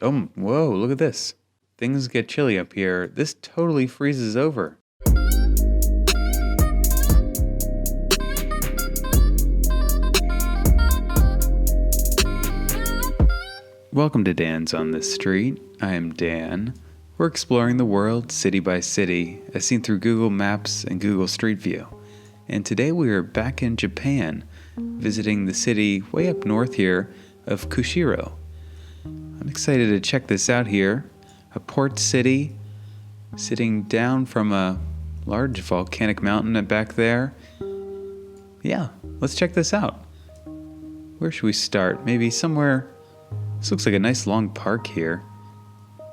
Oh, whoa, look at this. Things get chilly up here. This totally freezes over. Welcome to Dan's on the Street. I am Dan. We're exploring the world city by city, as seen through Google Maps and Google Street View. And today we are back in Japan, visiting the city way up north here of Kushiro. I'm excited to check this out here. A port city, sitting down from a large volcanic mountain back there. Yeah, let's check this out. Where should we start? Maybe somewhere. This looks like a nice long park here.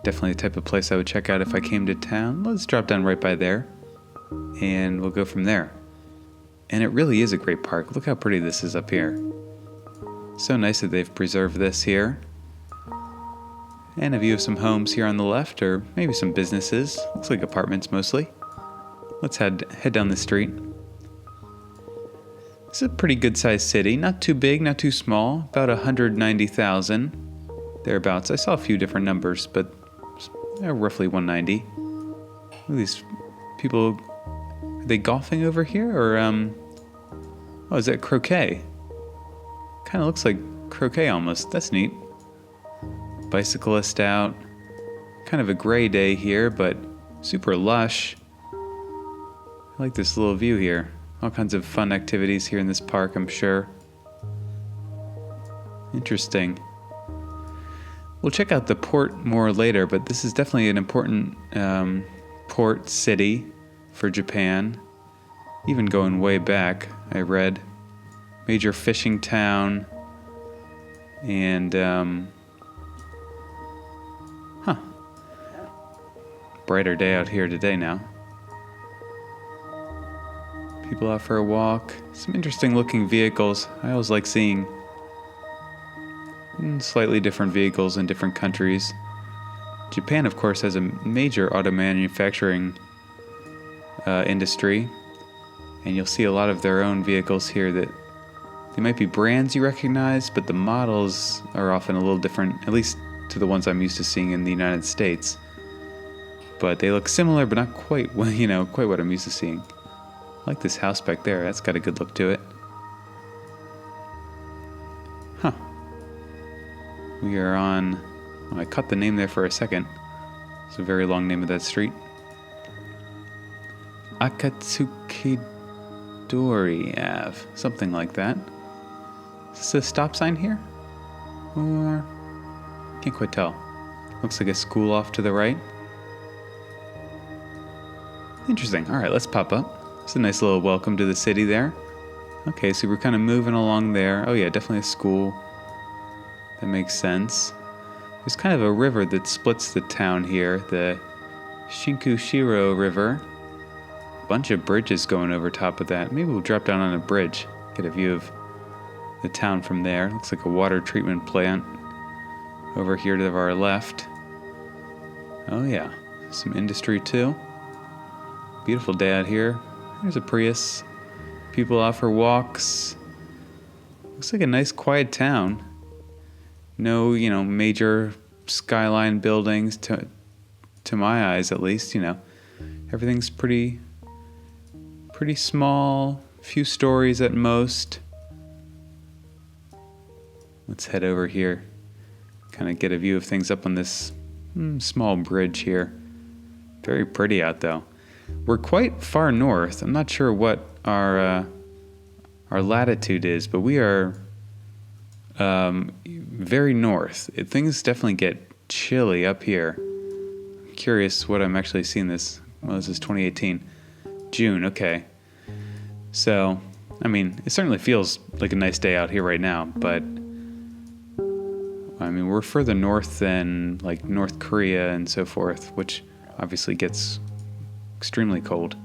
Definitely the type of place I would check out if I came to town. Let's drop down right by there, and we'll go from there. And it really is a great park. Look how pretty this is up here. So nice that they've preserved this here. And a view of some homes here on the left, or maybe some businesses. Looks like apartments mostly. Let's head down the street. It's a pretty good sized city. Not too big, not too small. About 190,000. Thereabouts. I saw a few different numbers, but roughly 190. Look at these people. Are they golfing over here? Or, oh, is that croquet? Kind of looks like croquet almost. That's neat. Bicyclist out. Kind of a gray day here, but super lush. I like this little view here. All kinds of fun activities here in this park, I'm sure. Interesting. We'll check out the port more later, but this is definitely an important port city for Japan. Even going way back, I read. Major fishing town. And, brighter day out here today now. People out for a walk. Some interesting looking vehicles. I always like seeing slightly different vehicles in different countries. Japan, of course, has a major auto manufacturing industry, and you'll see a lot of their own vehicles here that they might be brands you recognize, but the models are often a little different, at least to the ones I'm used to seeing in the United States. But they look similar, but not quite, quite what I'm used to seeing. I like this house back there. That's got a good look to it. Huh. We are on... Oh, I caught the name there for a second. It's a very long name of that street. Akatsukidori Ave. Something like that. Is this a stop sign here? Or... Can't quite tell. Looks like a school off to the right. Interesting. Alright, let's pop up. It's a nice little welcome to the city there. Okay, so we're kind of moving along there. Oh yeah, definitely a school. That makes sense. There's kind of a river that splits the town here, the Shinkushiro River. Bunch of bridges going over top of that. Maybe we'll drop down on a bridge, get a view of the town from there. Looks like a water treatment plant over here to our left. Oh yeah, some industry too. Beautiful day out here. There's a Prius. People out for walks. Looks like a nice quiet town. No, major skyline buildings to my eyes at least, Everything's pretty small, few stories at most. Let's head over here. Kind of get a view of things up on this small bridge here. Very pretty out though. We're quite far north. I'm not sure what our latitude is, but we are very north. Things definitely get chilly up here. I'm curious what I'm actually seeing this. Well, this is 2018. June, okay. So, it certainly feels like a nice day out here right now, but we're further north than like North Korea and so forth, which obviously gets extremely cold.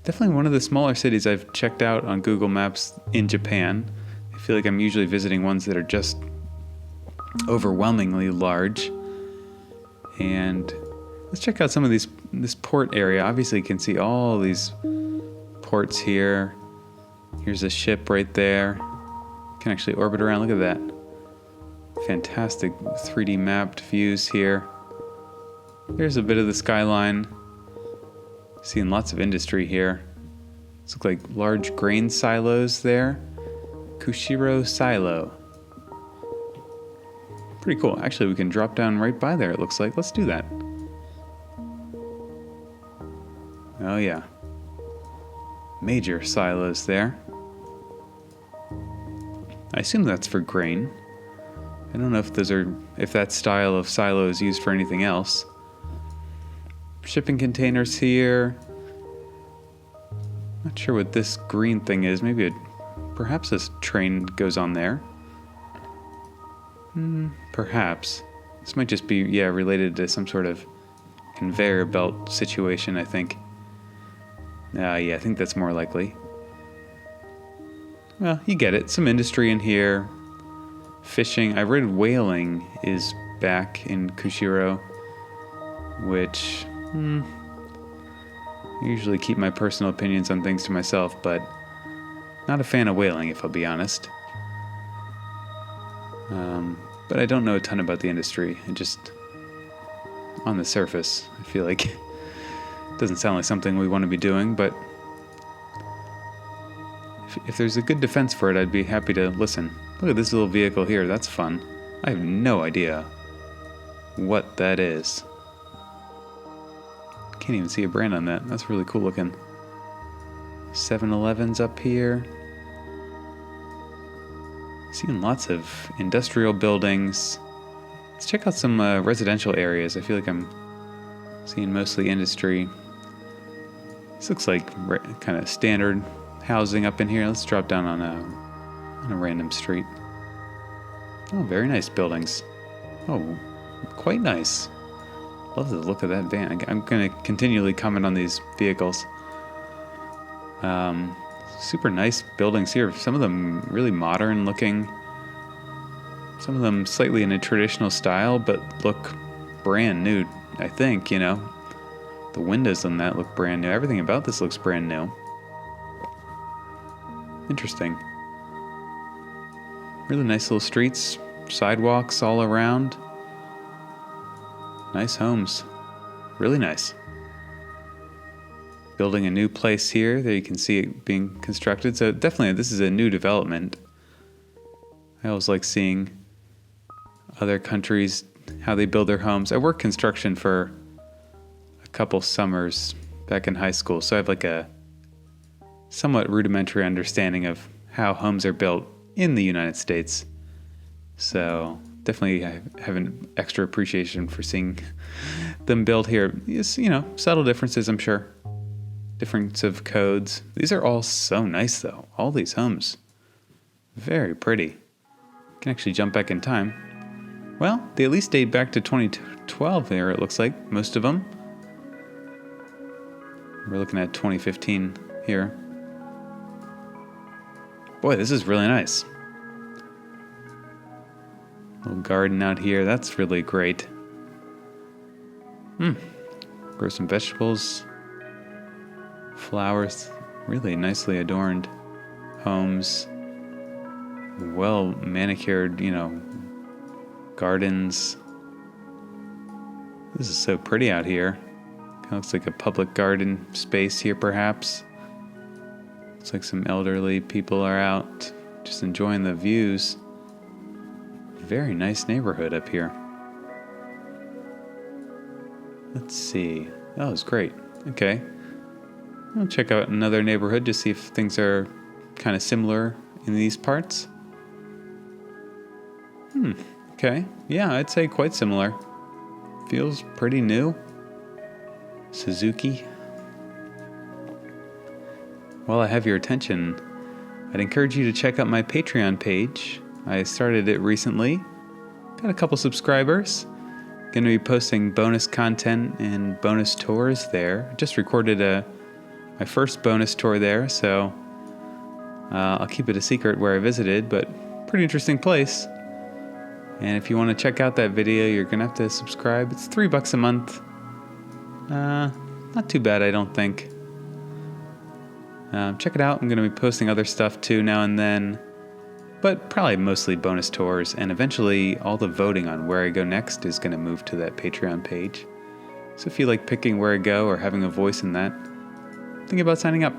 Definitely one of the smaller cities I've checked out on Google Maps in Japan. I feel like I'm usually visiting ones that are just overwhelmingly large. And let's check out some of this port area. Obviously you can see all these ports here. Here's a ship right there. Can actually orbit around. Look at that. Fantastic 3D mapped views here. There's a bit of the skyline. Seeing lots of industry here. This looks like large grain silos there. Kushiro silo. Pretty cool. Actually, we can drop down right by there, it looks like. Let's do that. Oh yeah. Major silos there. I assume that's for grain. I don't know if if that style of silo is used for anything else. Shipping containers here. Not sure what this green thing is. Perhaps this train goes on there. Perhaps. This might just be, related to some sort of conveyor belt situation, I think. I think that's more likely. Well, you get it. Some industry in here. Fishing. I read whaling is back in Kushiro, which I usually keep my personal opinions on things to myself, but not a fan of whaling, if I'll be honest. But I don't know a ton about the industry. It just, on the surface, I feel like it doesn't sound like something we want to be doing, but if there's a good defense for it, I'd be happy to listen. Look at this little vehicle here. That's fun. I have no idea what that is. Can't even see a brand on that. That's really cool looking. 7-Eleven's up here. Seeing lots of industrial buildings. Let's check out some residential areas. I feel like I'm seeing mostly industry. This looks like kind of standard housing up in here. Let's drop down on a random street. Oh, very nice buildings. Oh, quite nice. Love the look of that van. I'm going to continually comment on these vehicles. Super nice buildings here. Some of them really modern looking. Some of them slightly in a traditional style, but look brand new, I think, The windows on that look brand new. Everything about this looks brand new. Interesting. Really nice little streets, sidewalks all around. Nice homes. Really nice. Building a new place here. There you can see it being constructed. So definitely this is a new development. I always like seeing other countries, how they build their homes. I worked construction for a couple summers back in high school, so I have like a somewhat rudimentary understanding of how homes are built in the United States. So definitely I have an extra appreciation for seeing them built here. Yes, subtle differences, I'm sure. Difference of codes. These are all so nice though. All these homes. Very pretty. Can actually jump back in time. Well, they at least date back to 2012 there, it looks like, most of them. We're looking at 2015 here. Boy, this is really nice. Little garden out here. That's really great. Grow some vegetables. Flowers. Really nicely adorned homes. Well manicured, gardens. This is so pretty out here. Kind of looks like a public garden space here, perhaps. Looks like some elderly people are out just enjoying the views. Very nice neighborhood up here. Let's see. Oh, it's great. Okay. I'll check out another neighborhood to see if things are kind of similar in these parts. Okay. Yeah, I'd say quite similar. Feels pretty new. Suzuki. While I have your attention, I'd encourage you to check out my Patreon page. I started it recently. Got a couple subscribers. Going to be posting bonus content and bonus tours there. Just recorded my first bonus tour there, so I'll keep it a secret where I visited, but pretty interesting place. And if you want to check out that video, you're going to have to subscribe. It's $3 a month. Not too bad, I don't think. Check it out. I'm going to be posting other stuff too now and then, but probably mostly bonus tours, and eventually all the voting on where I go next is going to move to that Patreon page. So if you like picking where I go or having a voice in that, think about signing up.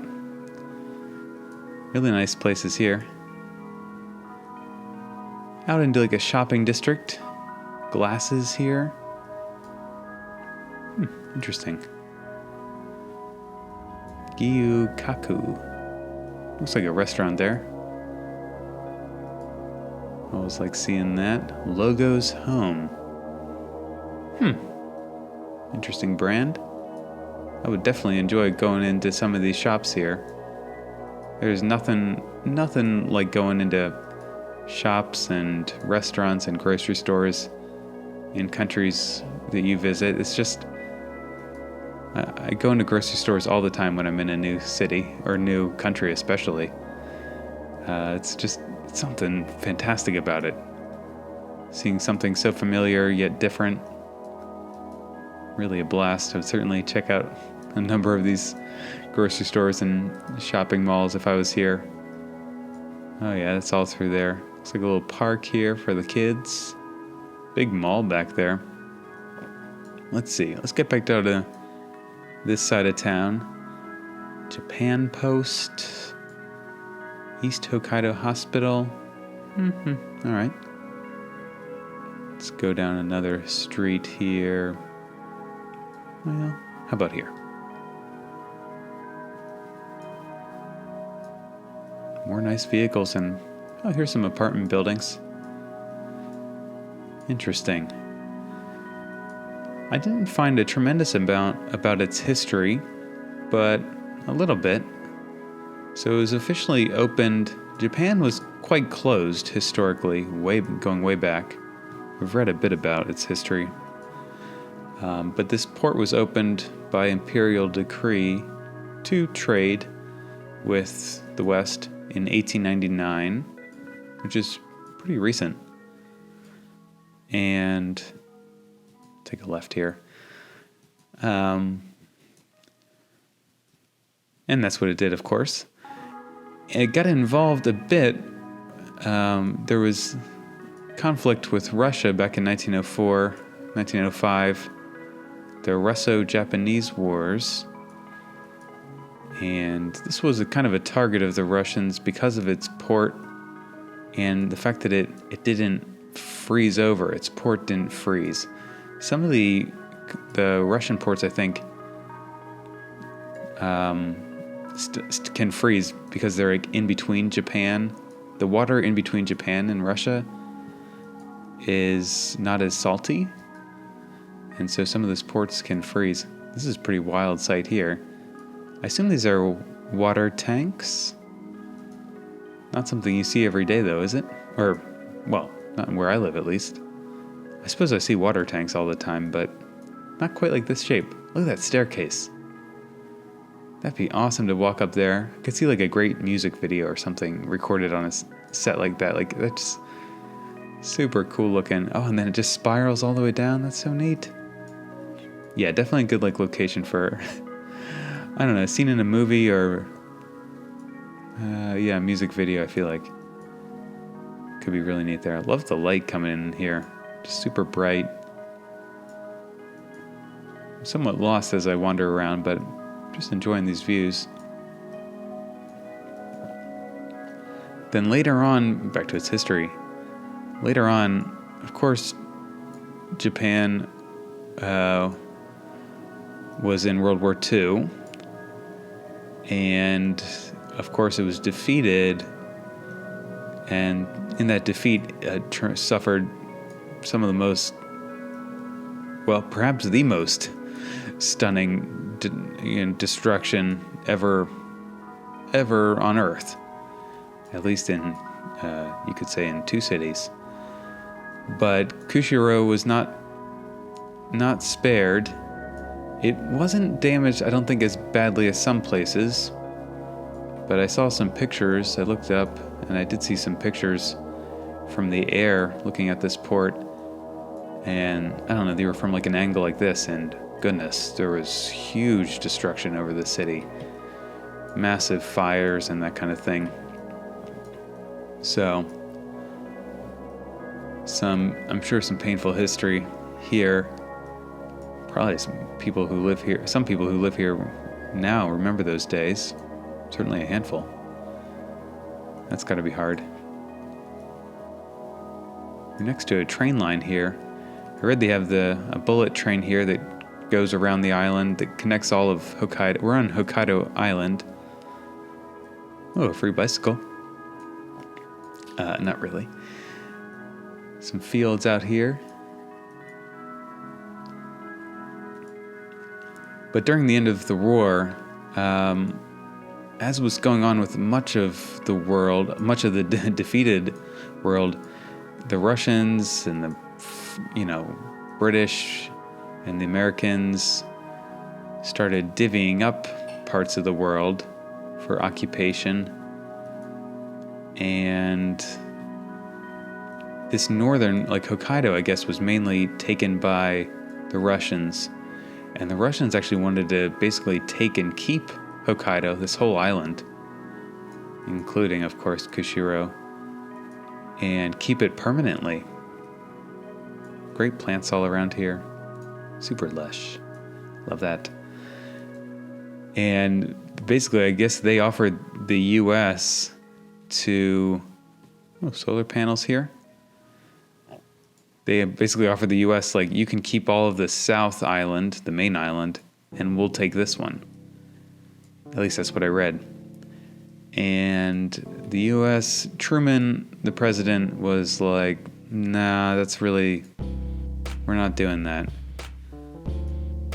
Really nice places here. Out into like a shopping district. Glasses here. Interesting. Gyukaku. Looks like a restaurant there. Always like seeing that. Logos Home. Interesting brand. I would definitely enjoy going into some of these shops here. There's nothing like going into shops and restaurants and grocery stores in countries that you visit. It's just, I go into grocery stores all the time when I'm in a new city or new country especially. It's just something fantastic about it. Seeing something so familiar yet different. Really a blast. I would certainly check out a number of these grocery stores and shopping malls if I was here. Oh yeah, that's all through there. Looks like a little park here for the kids. Big mall back there. Let's see. Let's get back down to this side of town. Japan Post. East Hokkaido Hospital. All right. Let's go down another street here. Well, how about here? More nice vehicles and, oh, here's some apartment buildings. Interesting. I didn't find a tremendous amount about its history, but a little bit. So it was officially opened. Japan was quite closed historically, going way back. I've read a bit about its history. But this port was opened by imperial decree to trade with the West in 1899, which is pretty recent. And take a left here. And that's what it did, of course. It got involved a bit. There was conflict with Russia back in 1904, 1905. The Russo-Japanese Wars. And this was a kind of a target of the Russians because of its port and the fact that it didn't freeze over. Its port didn't freeze. Some of the Russian ports, I think, can freeze because they're like in between Japan. The water in between Japan and Russia is not as salty. And so some of those ports can freeze. This is a pretty wild sight here. I assume these are water tanks. Not something you see every day, though, is it? Or, well, not where I live, at least. I suppose I see water tanks all the time, but not quite like this shape. Look at that staircase. That'd be awesome to walk up there. I could see like a great music video or something recorded on a set like that. Like, that's super cool looking. Oh, and then it just spirals all the way down. That's so neat. Yeah, definitely a good like location for, I don't know, seen in a movie or, a music video, I feel like. Could be really neat there. I love the light coming in here. Just super bright. I'm somewhat lost as I wander around, but just enjoying these views. Then later on, back to its history. Later on, of course, Japan was in World War II. And, of course, it was defeated. And in that defeat, suffered some of the most, well, perhaps the most stunning destruction ever on Earth. At least in, you could say, in two cities. But Kushiro was not spared. It wasn't damaged, I don't think, as badly as some places. But I saw some pictures. I looked up, and I did see some pictures from the air looking at this port. And I don't know, they were from like an angle like this, and goodness, there was huge destruction over the city. massive fires and that kind of thing. So, I'm sure some painful history here. Probably some people who live here now remember those days. Certainly a handful. That's got to be hard. We're next to a train line here. I read they have a bullet train here that goes around the island that connects all of Hokkaido. We're on Hokkaido Island. Oh, a free bicycle. Not really. Some fields out here. But during the end of the war, as was going on with much of the world, much of the defeated world, the Russians and the, British and the Americans started divvying up parts of the world for occupation. And this northern, like Hokkaido, I guess, was mainly taken by the Russians. And the Russians actually wanted to basically take and keep Hokkaido, this whole island, including, of course, Kushiro, and keep it permanently. Great plants all around here. Super lush. Love that. And basically, I guess they offered the U.S. to... solar panels here. They basically offered the U.S., you can keep all of the South Island, the main island, and we'll take this one. At least that's what I read. And the U.S., Truman, the president, was like, nah, we're not doing that.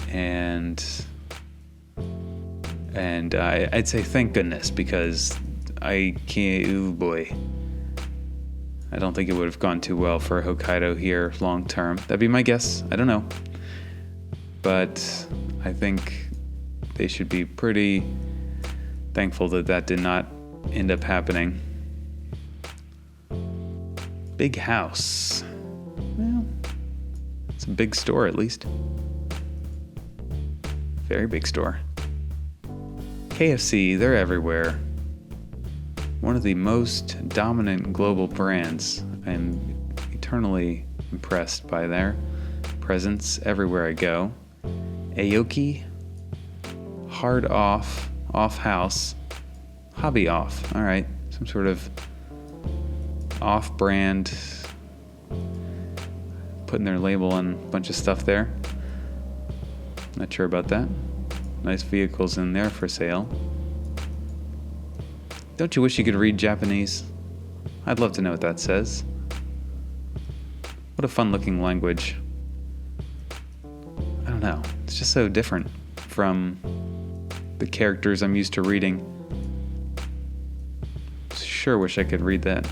And I'd say thank goodness, because I can't, oh boy. I don't think it would have gone too well for Hokkaido here long term. That'd be my guess. I don't know. But I think they should be pretty thankful that did not end up happening. Big house. Well, it's a big store at least. Very big store. KFC, they're everywhere. One of the most dominant global brands. I'm eternally impressed by their presence everywhere I go. Aoki, hard off house, hobby off. All right, some sort of off-brand, putting their label on a bunch of stuff there. Not sure about that. Nice vehicles in there for sale. Don't you wish you could read Japanese? I'd love to know what that says. What a fun-looking language. I don't know. It's just so different from the characters I'm used to reading. Sure wish I could read that.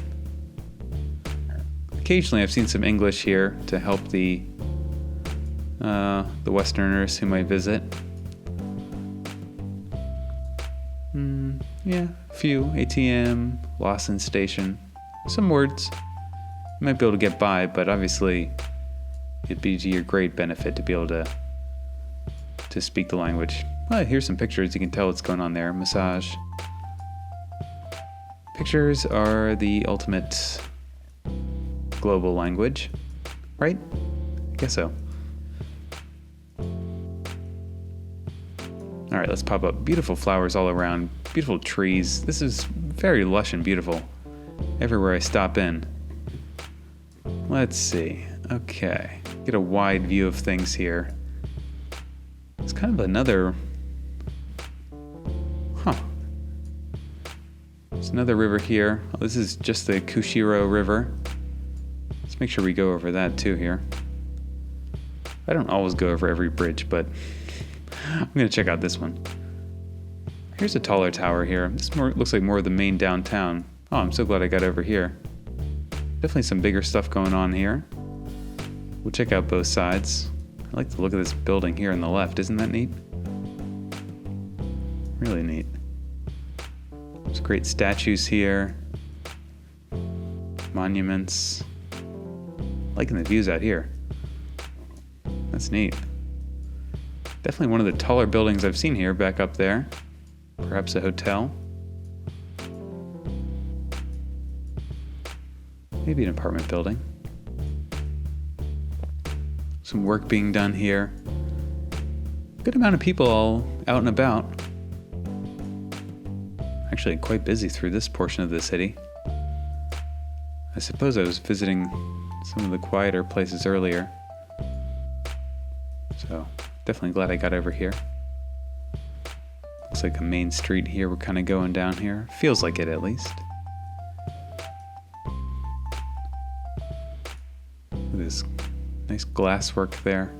Occasionally I've seen some English here to help the Westerners who might visit. Yeah, a few. ATM, Lawson Station. Some words. You might be able to get by, but obviously it'd be to your great benefit to be able to speak the language. Well, here's some pictures. You can tell what's going on there. Massage. Pictures are the ultimate global language, right? I guess so. All right, let's pop up. Beautiful flowers all around. Beautiful trees. This is very lush and beautiful everywhere I stop in. Let's see. Okay. Get a wide view of things here. It's kind of another... There's another river here. Oh, this is just the Kushiro River. Let's make sure we go over that too here. I don't always go over every bridge, but I'm going to check out this one. Here's a taller tower here. This looks like more of the main downtown. Oh, I'm so glad I got over here. Definitely some bigger stuff going on here. We'll check out both sides. I like the look of this building here on the left. Isn't that neat? Really neat. There's great statues here. Monuments. Liking the views out here. That's neat. Definitely one of the taller buildings I've seen here, back up there. Perhaps a hotel. Maybe an apartment building. Some work being done here. Good amount of people all out and about. Actually, quite busy through this portion of the city. I suppose I was visiting some of the quieter places earlier. So, definitely glad I got over here. Looks like a main street here. We're kind of going down here. Feels like it, at least. Look at this nice glass work there.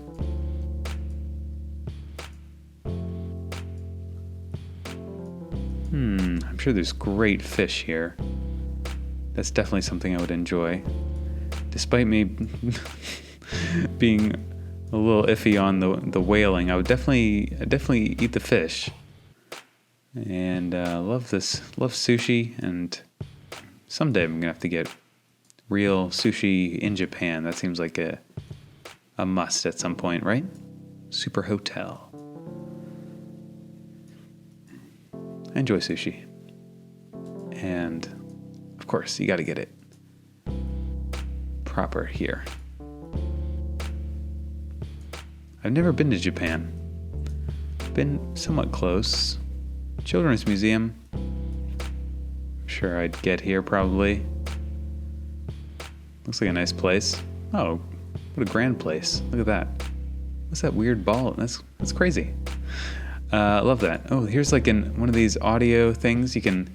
I'm sure there's great fish here. That's definitely something I would enjoy. Despite me being a little iffy on the whaling, I would definitely eat the fish. And love sushi, and someday I'm gonna have to get real sushi in Japan. That seems like a must at some point, right? Super hotel. I enjoy sushi. And of course, you gotta get it proper here. I've never been to Japan. Been somewhat close. Children's Museum. I'm sure I'd get here probably. Looks like a nice place. Oh, what a grand place. Look at that. What's that weird ball? That's crazy. Love that. Oh, here's like one of these audio things. You can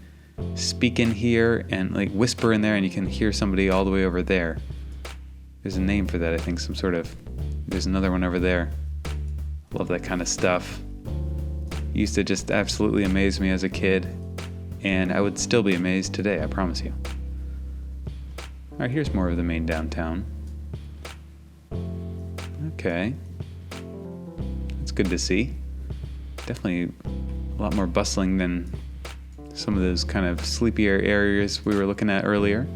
speak in here and like whisper in there, and you can hear somebody all the way over there. There's a name for that, I think. There's another one over there. Love that kind of stuff. Used to just absolutely amaze me as a kid, and I would still be amazed today, I promise you. All right, here's more of the main downtown. Okay. That's good to see. Definitely a lot more bustling than some of those kind of sleepier areas we were looking at earlier.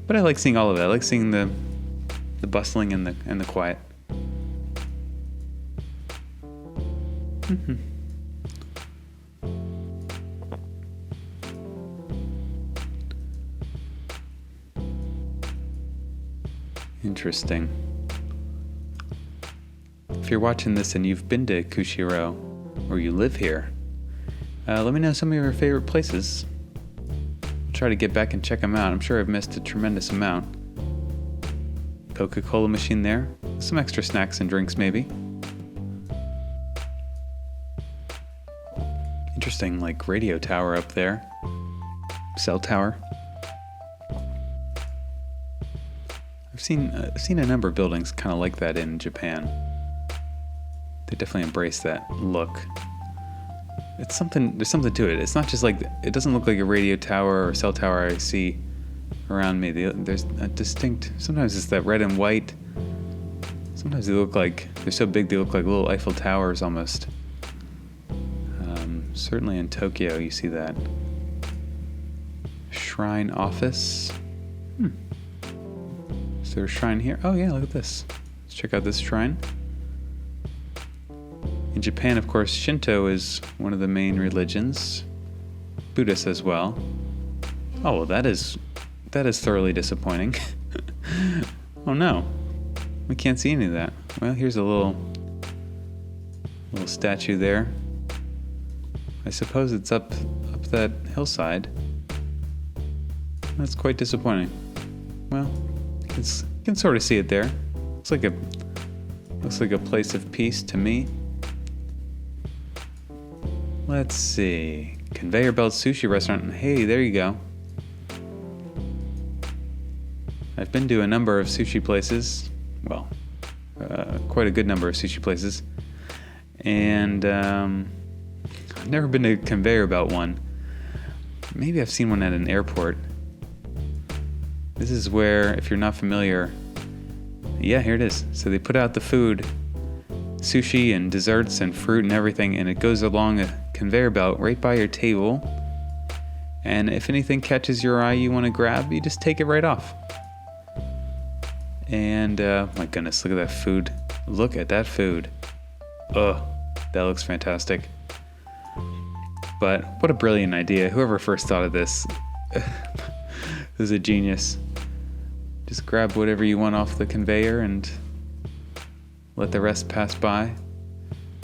But I like seeing all of that. I like seeing the bustling and the quiet. Interesting. If you're watching this and you've been to Kushiro, or you live here, let me know some of your favorite places. I'll try to get back and check them out. I'm sure I've missed a tremendous amount. Coca-Cola machine there. Some extra snacks and drinks maybe. Interesting, like radio tower up there. Cell tower. I've seen a number of buildings kind of like that in Japan. They definitely embrace that look. There's something to it. It's not just like, it doesn't look like a radio tower or cell tower I see around me. There's a distinct, sometimes it's that red and white. Sometimes they look like, they're so big they look like little Eiffel Towers almost. Certainly in Tokyo you see that. Shrine office. Is there a shrine here? Oh yeah, look at this. Let's check out this shrine. In Japan, of course, Shinto is one of the main religions. Buddhist as well. Oh, well, that is thoroughly disappointing. Oh no, we can't see any of that. Well, here's a little statue there. I suppose it's up that hillside. That's quite disappointing. Well, you can sort of see it there. Looks like a place of peace to me. Let's see. Conveyor Belt Sushi Restaurant. Hey, there you go. I've been to a number of sushi places. Well, quite a good number of sushi places. And I've never been to a conveyor belt one. Maybe I've seen one at an airport. This is where, if you're not familiar, yeah, here it is. So they put out the food, sushi and desserts and fruit and everything, and it goes along a conveyor belt right by your table. And if anything catches your eye you want to grab, you just take it right off. And my goodness, look at that food. Look at that food. Ugh, that looks fantastic. But what a brilliant idea. Whoever first thought of this is a genius. Just grab whatever you want off the conveyor and let the rest pass by.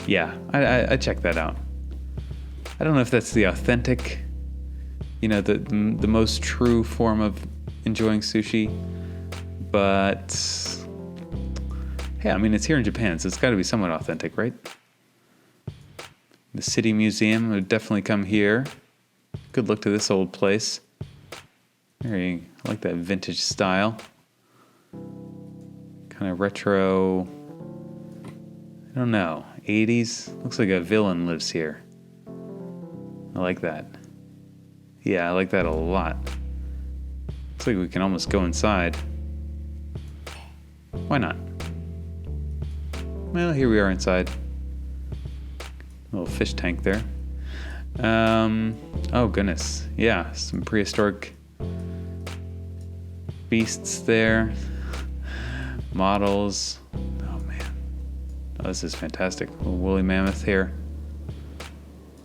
Yeah, I checked that out. I don't know if that's the authentic, the most true form of enjoying sushi, but yeah, I mean, it's here in Japan, so it's got to be somewhat authentic, right? The City Museum would definitely come here. Good look to this old place. I like that vintage style. Kind of retro, I don't know, 80s? Looks like a villain lives here. I like that. Yeah, I like that a lot. Looks like we can almost go inside. Why not? Well, here we are inside. Little fish tank there. Oh goodness. Yeah, some prehistoric beasts there. Models. Oh man. Oh, this is fantastic. A little woolly mammoth here.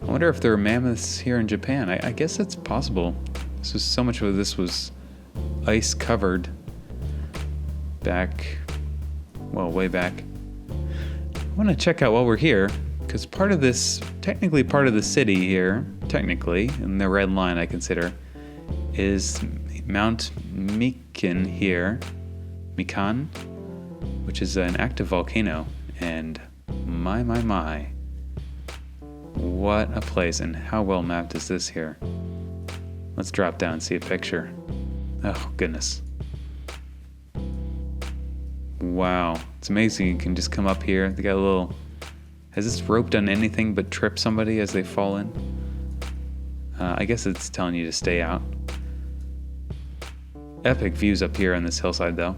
I wonder if there are mammoths here in Japan. I guess it's possible. So much of this was ice covered back, well, way back. I want to check out while we're here, because technically part of the city here, in the red line I consider, is Mount Mikan here, which is an active volcano, and my, what a place, and how well mapped is this here? Let's drop down and see a picture. Oh, goodness. Wow, it's amazing. You can just come up here. They got a little... Has this rope done anything but trip somebody as they fall in? I guess it's telling you to stay out. Epic views up here on this hillside, though.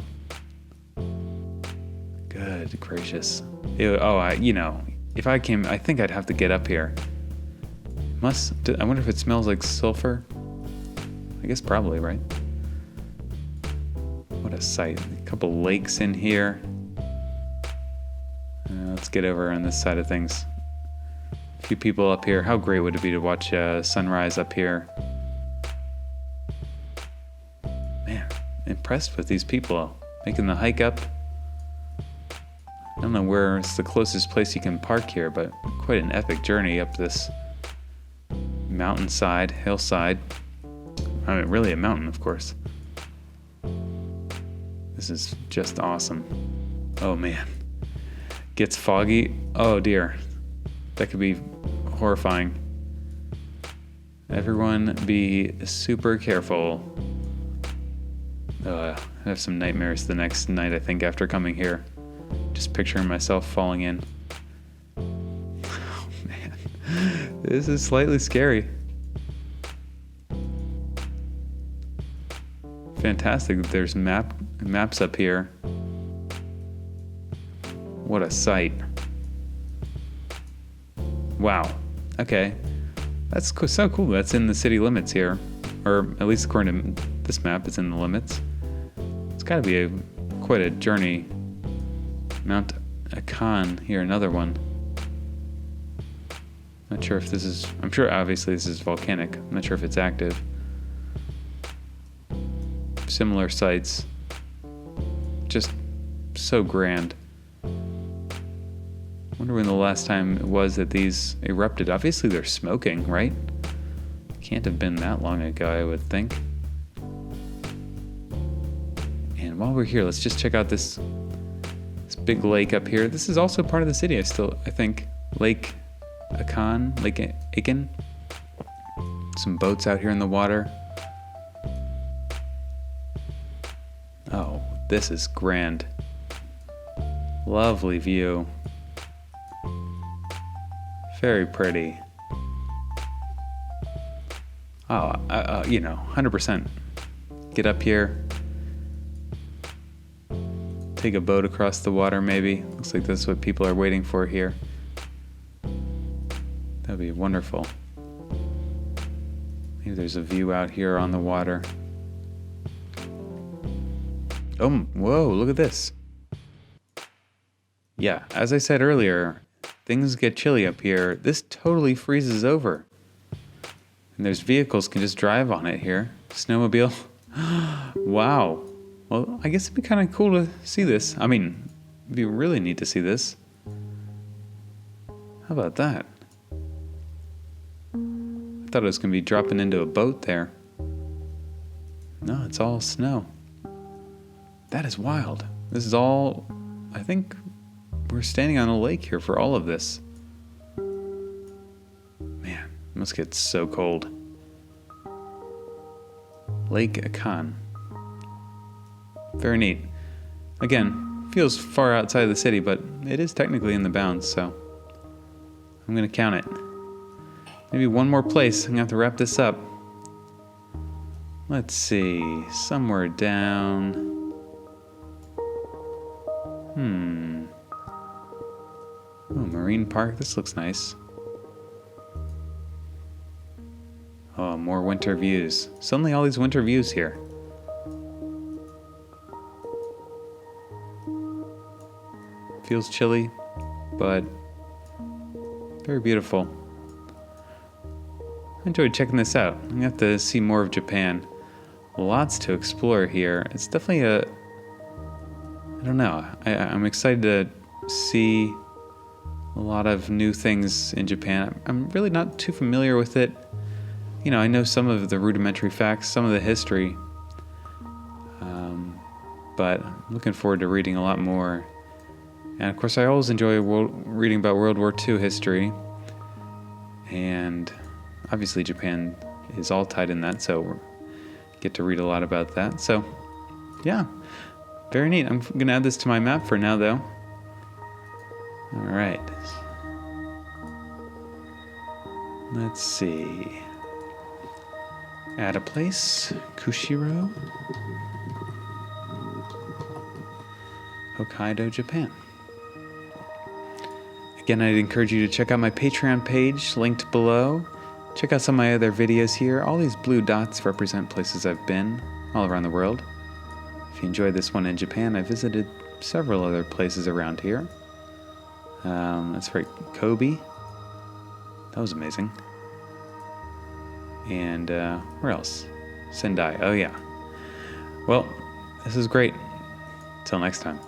Good gracious. If I came, I think I'd have to get up here. I wonder if it smells like sulfur? I guess probably, right? What a sight. A couple lakes in here. Let's get over on this side of things. A few people up here. How great would it be to watch sunrise up here? Man, impressed with these people making the hike up. I don't know where it's the closest place you can park here, but quite an epic journey up this mountainside, hillside. I mean, really a mountain, of course. This is just awesome. Oh man. Gets foggy. Oh dear. That could be horrifying. Everyone be super careful. I have some nightmares the next night, I think, after coming here. Just picturing myself falling in. Oh man. This is slightly scary. Fantastic that there's maps up here. What a sight. Wow. Okay. That's so cool. That's in the city limits here. Or at least according to this map, it's in the limits. It's got to be quite a journey. Mount Akan here, another one. Not sure if this is... I'm sure obviously this is volcanic. I'm not sure if it's active. Similar sites. Just so grand. Wonder when the last time it was that these erupted. Obviously they're smoking, right? Can't have been that long ago, I would think. And while we're here, let's just check out this big lake up here. This is also part of the city, I think. Lake Akan. Some boats out here in the water. Oh, this is grand. Lovely view. Very pretty. Oh, 100%. Get up here. Take a boat across the water, maybe. Looks like that's what people are waiting for here. That'd be wonderful. Maybe there's a view out here on the water. Oh, whoa, look at this. Yeah, as I said earlier, things get chilly up here. This totally freezes over. And there's vehicles can just drive on it here. Snowmobile. Wow. Well, I guess it'd be kind of cool to see this. I mean, it'd be really neat to see this. How about that? I thought it was going to be dropping into a boat there. No, it's all snow. That is wild. This is all... I think we're standing on a lake here for all of this. Man, it must get so cold. Lake Akan. Very neat. Again, feels far outside of the city, but it is technically in the bounds, so I'm going to count it. Maybe one more place. I'm going to have to wrap this up. Let's see. Somewhere down... Oh, Marine Park. This looks nice. Oh, more winter views. Suddenly all these winter views here. Feels chilly, but very beautiful. I enjoyed checking this out. I'm gonna have to see more of Japan. Lots to explore here. It's definitely I don't know. I'm excited to see a lot of new things in Japan. I'm really not too familiar with it. You know, I know some of the rudimentary facts, some of the history, but I'm looking forward to reading a lot more. And of course, I always enjoy reading about World War II history, and obviously Japan is all tied in that, so we get to read a lot about that. So, yeah, very neat. I'm going to add this to my map for now, though. All right. Let's see. Add a place. Kushiro. Hokkaido, Japan. Again, I'd encourage you to check out my Patreon page, linked below. Check out some of my other videos here. All these blue dots represent places I've been all around the world. If you enjoyed this one in Japan, I visited several other places around here. That's right, Kobe. That was amazing. And where else? Sendai. Oh, yeah. Well, this is great. Till next time.